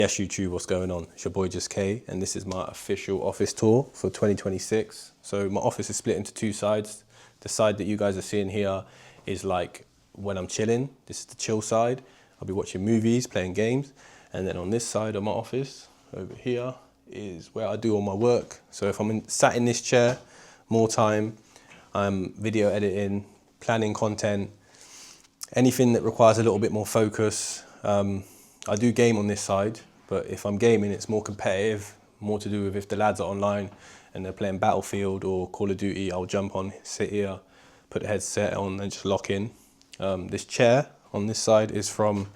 Yes, YouTube, what's going on? It's your boy Just K, and this is my official office tour for 2026. So my office is split into two sides. The side that you guys are seeing here is like when I'm chilling. This is the chill side. I'll be watching movies, playing games. And then on this side of my office, over here, is where I do all my work. So if I'm sat in this chair, more time, I'm video editing, planning content, anything that requires a little bit more focus. I do game on this side, but if I'm gaming, it's more competitive, more to do with if the lads are online and they're playing Battlefield or Call of Duty, I'll jump on, sit here, put the headset on and just lock in. This chair on this side is from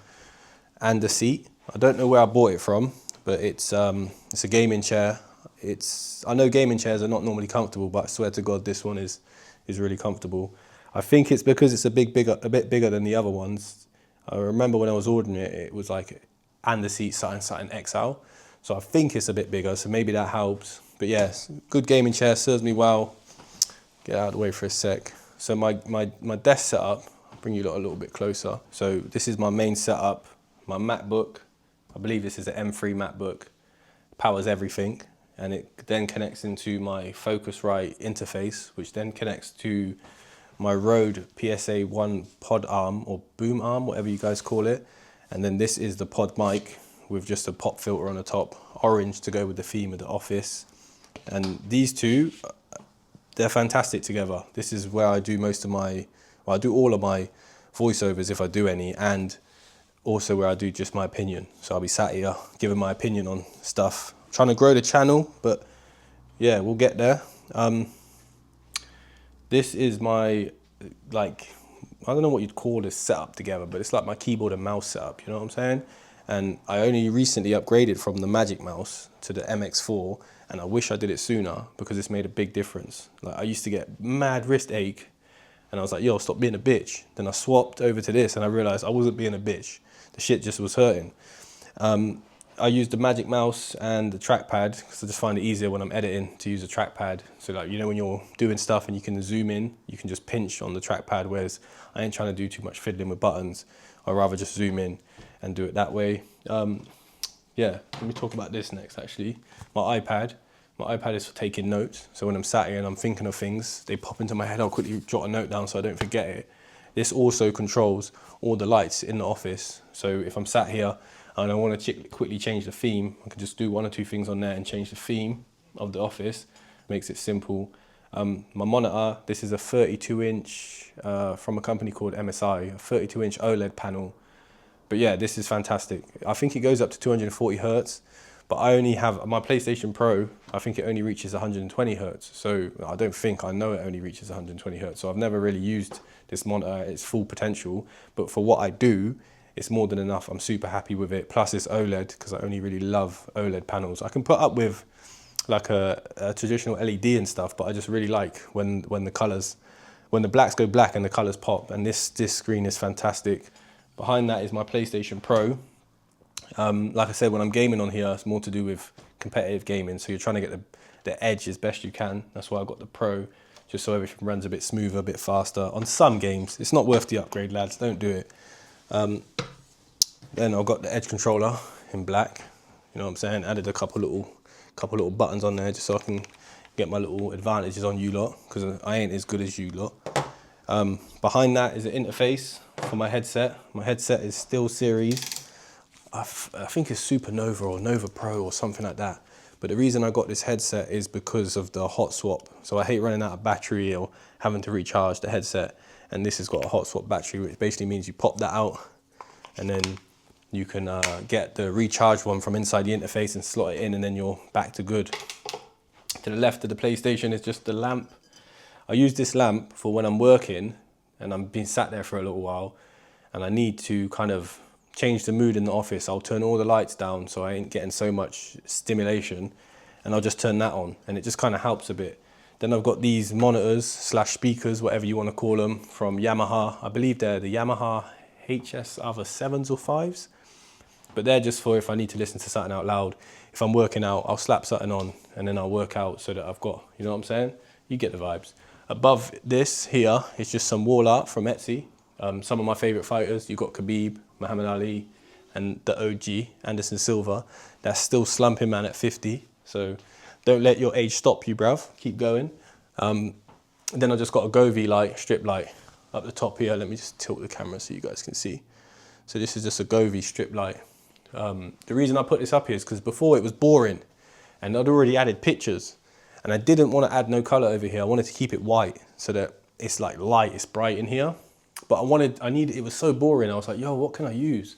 And a Seat. I don't know where I bought it from, but it's a gaming chair. I know gaming chairs are not normally comfortable, but I swear to God, this one is really comfortable. I think it's because it's a bit bigger than the other ones. I remember when I was ordering it, it was like And a Seat something XL. So I think it's a bit bigger, so maybe that helps. But yes, good gaming chair, serves me well. Get out of the way for a sec. So my desk setup, I'll bring you a little bit closer. So this is my main setup, my MacBook. I believe this is an M3 MacBook. Powers everything. And it then connects into my Focusrite interface, which then connects to my Rode PSA-1 pod arm or boom arm, whatever you guys call it. And then this is the pod mic with just a pop filter on the top, orange to go with the theme of the office. And these two, they're fantastic together. This is where I do I do all of my voiceovers if I do any, and also where I do just my opinion. So I'll be sat here giving my opinion on stuff. I'm trying to grow the channel, but yeah, we'll get there. This is my, I don't know what you'd call this setup together, but it's like my keyboard and mouse setup, you know what I'm saying? And I only recently upgraded from the Magic Mouse to the MX4, and I wish I did it sooner because it's made a big difference. Like I used to get mad wrist ache, and I was like, yo, stop being a bitch. Then I swapped over to this, and I realized I wasn't being a bitch. The shit just was hurting. I use the Magic Mouse and the trackpad because I just find it easier when I'm editing to use a trackpad. So like, you know, when you're doing stuff and you can zoom in, you can just pinch on the trackpad, whereas I ain't trying to do too much fiddling with buttons. I'd rather just zoom in and do it that way. Yeah, let me talk about this next actually. My iPad is for taking notes. So when I'm sat here and I'm thinking of things, they pop into my head, I'll quickly jot a note down so I don't forget it. This also controls all the lights in the office. So if I'm sat here and I want to quickly change the theme, I can just do one or two things on there and change the theme of the office. Makes it simple. My monitor, this is a 32-inch from a company called MSI, a 32-inch OLED panel. But yeah, this is fantastic. I think it goes up to 240 hertz, but I only have my PlayStation Pro, I think it only reaches 120 hertz. So I know it only reaches 120 hertz. So I've never really used this monitor at its full potential, but for what I do, it's more than enough. I'm super happy with it. Plus it's OLED because I only really love OLED panels. I can put up with like a traditional LED and stuff, but I just really like when the blacks go black and the colors pop, and this screen is fantastic. Behind that is my PlayStation Pro. Like I said, when I'm gaming on here, it's more to do with competitive gaming. So you're trying to get the edge as best you can. That's why I got the Pro, just so everything runs a bit smoother, a bit faster. On some games, it's not worth the upgrade, lads, don't do it. Then I've got the Edge controller in black, you know what I'm saying? Added a couple little buttons on there just so I can get my little advantages on you lot, because I ain't as good as you lot. Behind that is an interface for my headset. My headset is SteelSeries. I think it's Supernova or Nova Pro or something like that. But the reason I got this headset is because of the hot swap. So I hate running out of battery or having to recharge the headset. And this has got a hot swap battery, which basically means you pop that out and then you can get the recharged one from inside the interface and slot it in, and then you're back to good. To the left of the PlayStation is just the lamp. I use this lamp for when I'm working and I'm being sat there for a little while and I need to kind of change the mood in the office. I'll turn all the lights down so I ain't getting so much stimulation, and I'll just turn that on, and it just kind of helps a bit. Then I've got these monitors / speakers, whatever you want to call them, from Yamaha. I believe they're the Yamaha HS either 7s or 5s, but they're just for if I need to listen to something out loud. If I'm working out, I'll slap something on and then I'll work out so that I've got, you know what I'm saying? You get the vibes. Above this here is just some wall art from Etsy. Some of my favorite fighters, you've got Khabib, Muhammad Ali, and the OG, Anderson Silva, that's still slumping, man, at 50. So don't let your age stop you, bruv. Keep going. Then I just got a Govee light, strip light up the top here. Let me just tilt the camera so you guys can see. So this is just a Govee strip light. The reason I put this up here is because before it was boring and I'd already added pictures and I didn't want to add no color over here. I wanted to keep it white so that it's like light, it's bright in here. But it was so boring. I was like, yo, what can I use?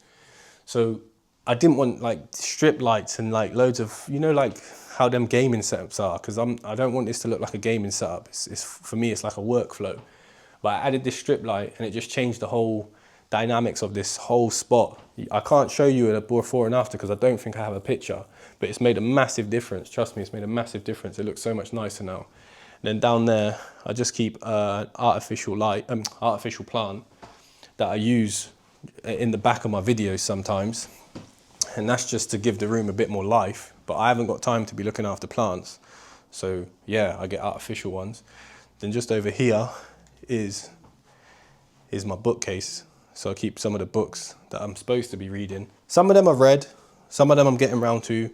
So I didn't want like strip lights and like loads of, you know, like how them gaming setups are, because I don't want this to look like a gaming setup. It's for me, it's like a workflow. But I added this strip light and it just changed the whole dynamics of this whole spot. I can't show you a before and after because I don't think I have a picture, but it's made a massive difference. Trust me, it's made a massive difference. It looks so much nicer now. And then down there, I just keep an artificial plant that I use in the back of my videos sometimes. And that's just to give the room a bit more life, but I haven't got time to be looking after plants. So yeah, I get artificial ones. Then just over here is my bookcase. So I keep some of the books that I'm supposed to be reading. Some of them I've read, some of them I'm getting around to.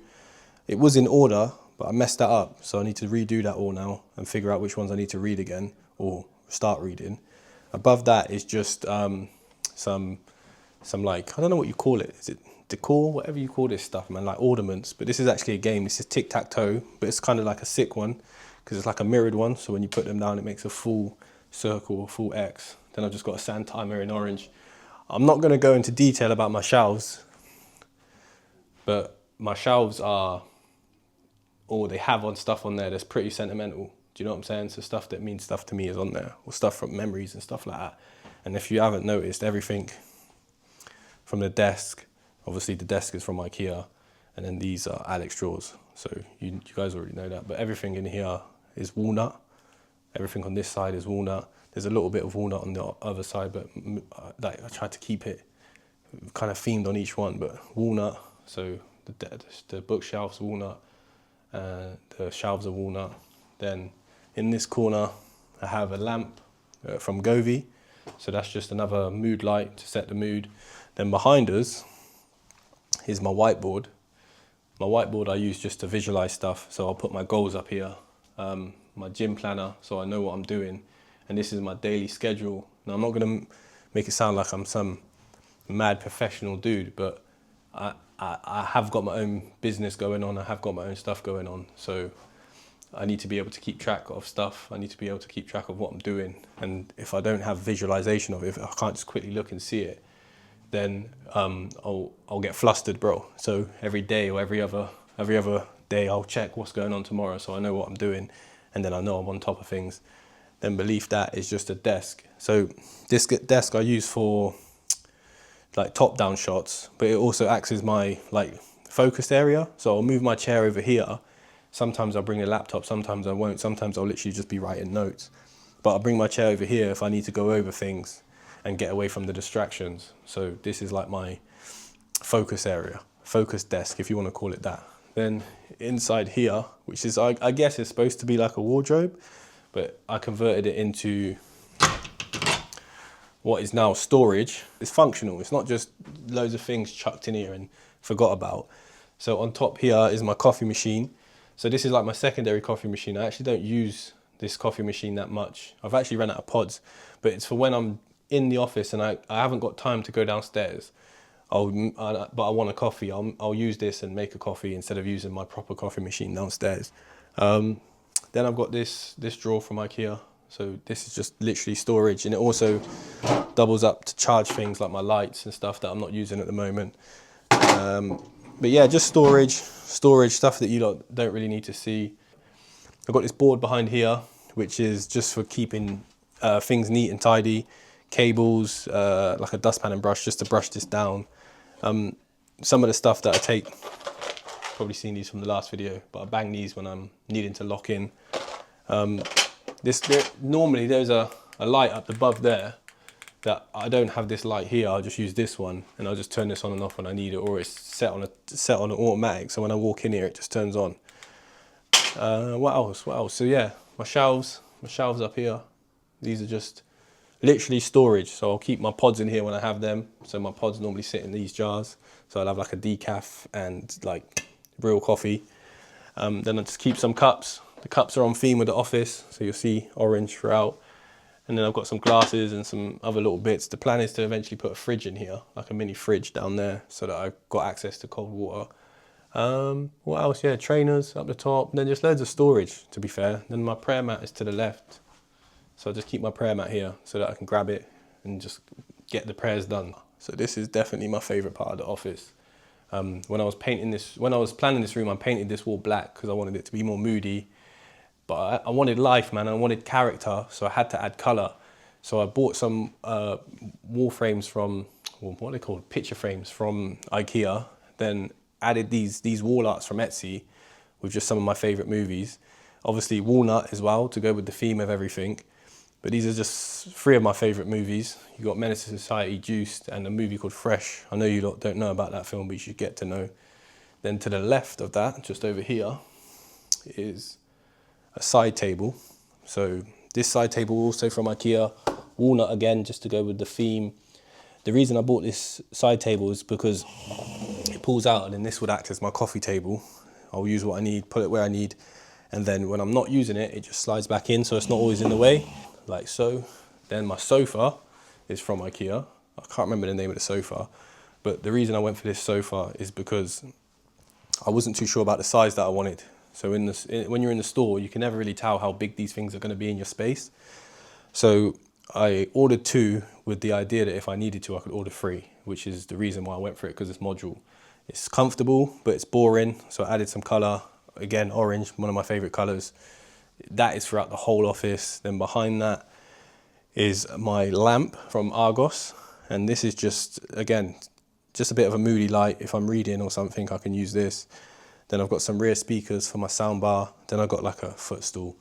It was in order, but I messed that up. So I need to redo that all now and figure out which ones I need to read again or start reading. Above that is just some like, I don't know what you call it. Is it decor? Whatever you call this stuff, man, like ornaments. But this is actually a game. This is tic-tac-toe, but it's kind of like a sick one because it's like a mirrored one. So when you put them down, it makes a full circle, a full X. Then I've just got a sand timer in orange. I'm not going to go into detail about my shelves, but my shelves are, or they have on stuff on there that's pretty sentimental. Do you know what I'm saying? So stuff that means stuff to me is on there, or stuff from memories and stuff like that. And if you haven't noticed, everything from the desk, obviously the desk is from IKEA, and then these are Alex drawers. So you guys already know that, but everything in here is walnut. Everything on this side is walnut. There's a little bit of walnut on the other side, but like I tried to keep it kind of themed on each one, but walnut. So the bookshelves walnut, the shelves are walnut. Then in this corner, I have a lamp from Govee. So that's just another mood light to set the mood. Then behind us is my whiteboard. My whiteboard I use just to visualize stuff. So I'll put my goals up here, my gym planner, so I know what I'm doing. And this is my daily schedule. Now I'm not gonna make it sound like I'm some mad professional dude, but I have got my own business going on. I have got my own stuff going on. So I need to be able to keep track of stuff. I need to be able to keep track of what I'm doing. And if I don't have visualization of it, if I can't just quickly look and see it, then I'll get flustered, bro. So every day or every other day, I'll check what's going on tomorrow, so I know what I'm doing, and then I know I'm on top of things. Then beneath that is just a desk. So this desk I use for like top-down shots, but it also acts as my like focused area. So I'll move my chair over here. Sometimes I'll bring a laptop, sometimes I won't. Sometimes I'll literally just be writing notes. But I'll bring my chair over here if I need to go over things and get away from the distractions. So this is like my focus area, focus desk, if you want to call it that. Then inside here, which is, I guess it's supposed to be like a wardrobe, but I converted it into what is now storage. It's functional. It's not just loads of things chucked in here and forgot about. So on top here is my coffee machine. So this is like my secondary coffee machine. I actually don't use this coffee machine that much. I've actually run out of pods, but it's for when I'm in the office and I haven't got time to go downstairs. But I want a coffee. I'll use this and make a coffee instead of using my proper coffee machine downstairs. Then I've got this drawer from IKEA. So this is just literally storage, and it also doubles up to charge things like my lights and stuff that I'm not using at the moment. But yeah, just storage stuff that you don't really need to see. I've got this board behind here, which is just for keeping things neat and tidy. Cables, like a dustpan and brush, just to brush this down. Some of the stuff that I take, probably seen these from the last video, but I bang these when I'm needing to lock in. Normally there's a light up above there that I don't have this light here. I'll just use this one and I'll just turn this on and off when I need it, or it's set on an automatic, so when I walk in here it just turns on. What else? So yeah, my shelves up here. These are just literally storage. So I'll keep my pods in here when I have them. So my pods normally sit in these jars. So I'll have like a decaf and like real coffee. Then I'll just keep some cups. The cups are on theme with the office, so you'll see orange throughout. And then I've got some glasses and some other little bits. The plan is to eventually put a fridge in here, like a mini fridge down there, so that I've got access to cold water. What else? Yeah, trainers up the top. And then just loads of storage, to be fair. Then my prayer mat is to the left. So I'll just keep my prayer mat here so that I can grab it and just get the prayers done. So this is definitely my favorite part of the office. When I was planning this room, I painted this wall black because I wanted it to be more moody. But I wanted life, man. I wanted character, so I had to add color. So I bought some wall frames from, well, what are they called? Picture frames from IKEA. Then added these wall arts from Etsy with just some of my favorite movies. Obviously walnut as well to go with the theme of everything. But these are just 3 of my favorite movies. You got Menace to Society, Juiced, and a movie called Fresh. I know you lot don't know about that film, but you should get to know. Then to the left of that, just over here, is a side table. So this side table also from IKEA, walnut again, just to go with the theme. The reason I bought this side table is because it pulls out and then this would act as my coffee table. I'll use what I need, put it where I need. And then when I'm not using it, it just slides back in so it's not always in the way, like so. Then my sofa is from IKEA. I can't remember the name of the sofa, but the reason I went for this sofa is because I wasn't too sure about the size that I wanted. So when you're in the store, you can never really tell how big these things are going to be in your space. So I ordered 2 with the idea that if I needed to, I could order 3, which is the reason why I went for it, because it's modular. It's comfortable, but it's boring. So I added some color. Again, orange, one of my favorite colors. That is throughout the whole office. Then behind that is my lamp from Argos. And this is just, again, just a bit of a moody light. If I'm reading or something, I can use this. Then I've got some rear speakers for my sound bar. Then I've got like a footstool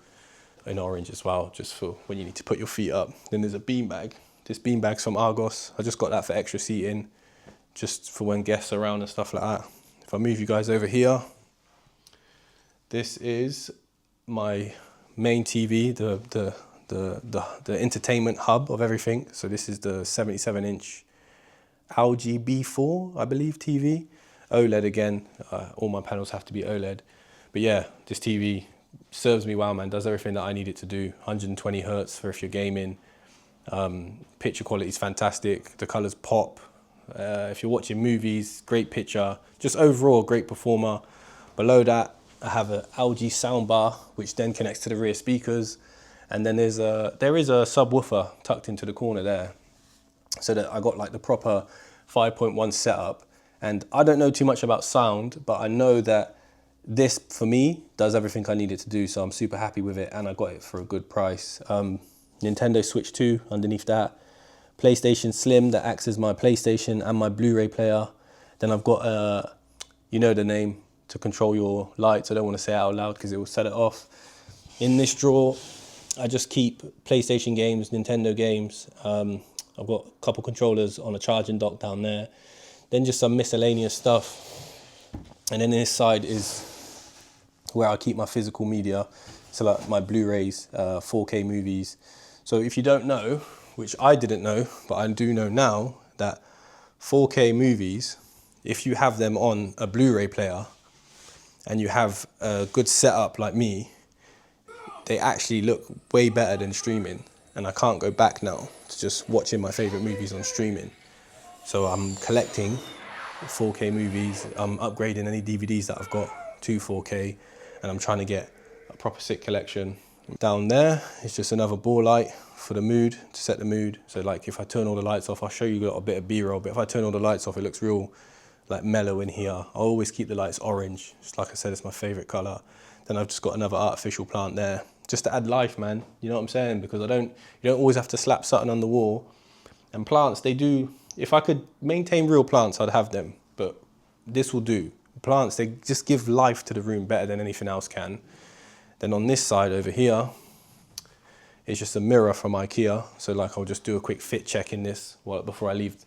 in orange as well, just for when you need to put your feet up. Then there's a beanbag. This beanbag's from Argos. I just got that for extra seating, just for when guests are around and stuff like that. If I move you guys over here, this is my main TV, the entertainment hub of everything. So this is the 77-inch LG B4, I believe, TV. OLED again, all my panels have to be OLED. But yeah, this TV serves me well, man, does everything that I need it to do. 120 hertz for if you're gaming. Picture quality is fantastic, the colors pop. If you're watching movies, great picture. Just overall, great performer. Below that, I have an LG soundbar, which then connects to the rear speakers. And then there is a subwoofer tucked into the corner there. So that I got like the proper 5.1 setup. And I don't know too much about sound, but I know that this, for me, does everything I need it to do. So I'm super happy with it, and I got it for a good price. Nintendo Switch 2 underneath that. PlayStation Slim that acts as my PlayStation and my Blu-ray player. Then I've got, you know the name, to control your lights. I don't want to say it out loud because it will set it off. In this drawer, I just keep PlayStation games, Nintendo games. I've got a couple controllers on a charging dock down there. Then just some miscellaneous stuff. And then this side is where I keep my physical media. So like my Blu-rays, 4K movies. So if you don't know, which I didn't know, but I do know now, that 4K movies, if you have them on a Blu-ray player and you have a good setup like me, they actually look way better than streaming. And I can't go back now to just watching my favorite movies on streaming. So I'm collecting 4K movies. I'm upgrading any DVDs that I've got to 4K, and I'm trying to get a proper sick collection. Down there is just another ball light for the mood, to set the mood. So like if I turn all the lights off, I'll show you a bit of B-roll, but if I turn all the lights off, it looks real like mellow in here. I always keep the lights orange. Just like I said, it's my favorite color. Then I've just got another artificial plant there, just to add life, man. You know what I'm saying? Because you don't always have to slap something on the wall. And plants, they do, if I could maintain real plants, I'd have them, but this will do. Plants, they just give life to the room better than anything else can. Then on this side over here, it's just a mirror from IKEA. So like I'll just do a quick fit check in this before I leave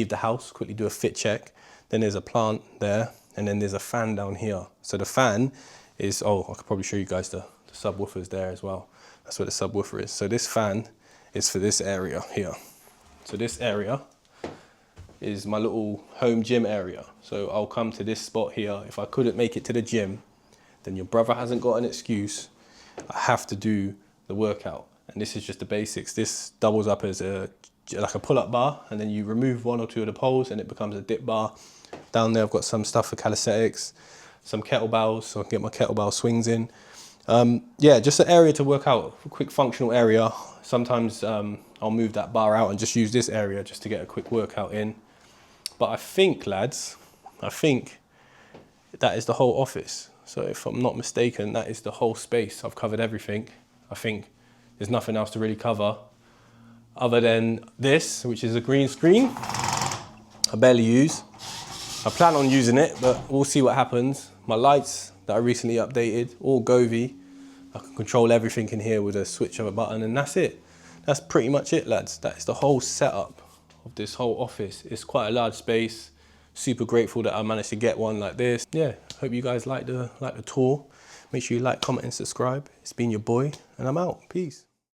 the house, quickly do a fit check. Then there's a plant there, and then there's a fan down here. So the fan is, I could probably show you guys the subwoofers there as well. That's where the subwoofer is. So this fan is for this area here. So this area is my little home gym area. So I'll come to this spot here. If I couldn't make it to the gym, then your brother hasn't got an excuse. I have to do the workout. And this is just the basics. This doubles up as like a pull-up bar, and then you remove 1 or 2 of the poles and it becomes a dip bar. Down there I've got some stuff for calisthenics, some kettlebells, so I can get my kettlebell swings in. Yeah, just an area to work out, a quick functional area. Sometimes I'll move that bar out and just use this area just to get a quick workout in. But I think, lads, I think that is the whole office. So if I'm not mistaken, that is the whole space. I've covered everything. I think there's nothing else to really cover other than this, which is a green screen. I barely use. I plan on using it, but we'll see what happens. My lights that I recently updated, all Govee. I can control everything in here with a switch of a button, and that's it. That's pretty much it, lads. That is the whole setup of this whole office. It's quite a large space. Super grateful that I managed to get one like this. Yeah, hope you guys like the tour. Make sure you like, comment, and subscribe. It's been your boy, and I'm out. Peace.